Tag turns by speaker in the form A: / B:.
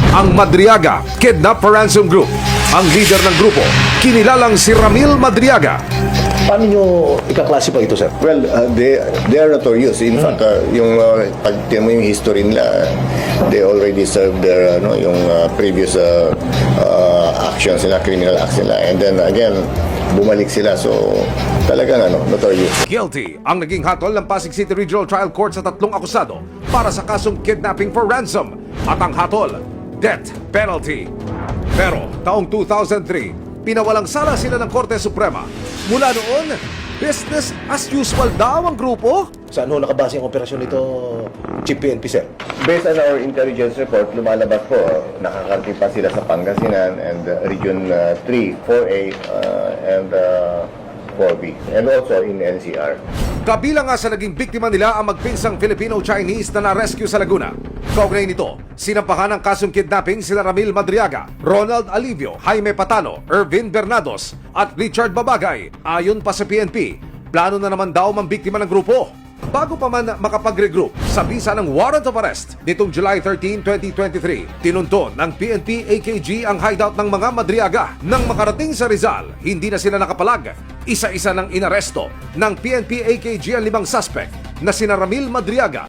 A: ang Madriaga Kidnap for Ransom Group. Ang leader ng grupo, kinilalang si Ramil Madriaga.
B: Paano nyo ika-classify ito, sir?
C: Well, they are notorious. In fact, yung pag tingnan mo yung history nila, they already served their yung previous actions nila, criminal acts nila. And then again, bumalik sila. So, talagang notorious.
A: Guilty ang naging hatol ng Pasig City Regional Trial Court sa 3 akusado para sa kasong kidnapping for ransom. At ang hatol, death penalty. Pero taong 2003, pinawalang sala sila ng Korte Suprema. Mula noon, business as usual daw ang grupo.
B: Saan ho nakabase ang operasyon nito, Chief PNP, sir?
C: Based on our intelligence report, lumalabas po, nakakarating pa sila sa Pangasinan and Region 3, 4A, and 4B, and also in NCR.
A: Kabilang nga sa naging biktima nila ang magpinsang Filipino-Chinese na na-rescue sa Laguna. Kaugnay nito, sinampahan ng kasong kidnapping sila Ramil Madriaga, Ronald Alivio, Jaime Patano, Ervin Bernados at Richard Babagay. Ayon pa sa PNP, plano na naman daw mambiktima ng grupo. Bago pa man makapag-regroup sa bisa ng warrant of arrest nitong July 13, 2023, tinunton ng PNP AKG ang hideout ng mga Madriaga. Nang makarating sa Rizal, hindi na sila nakapalag. Isa-isa ng inaresto ng PNP AKG ang 5 suspect na sina Ramil Madriaga,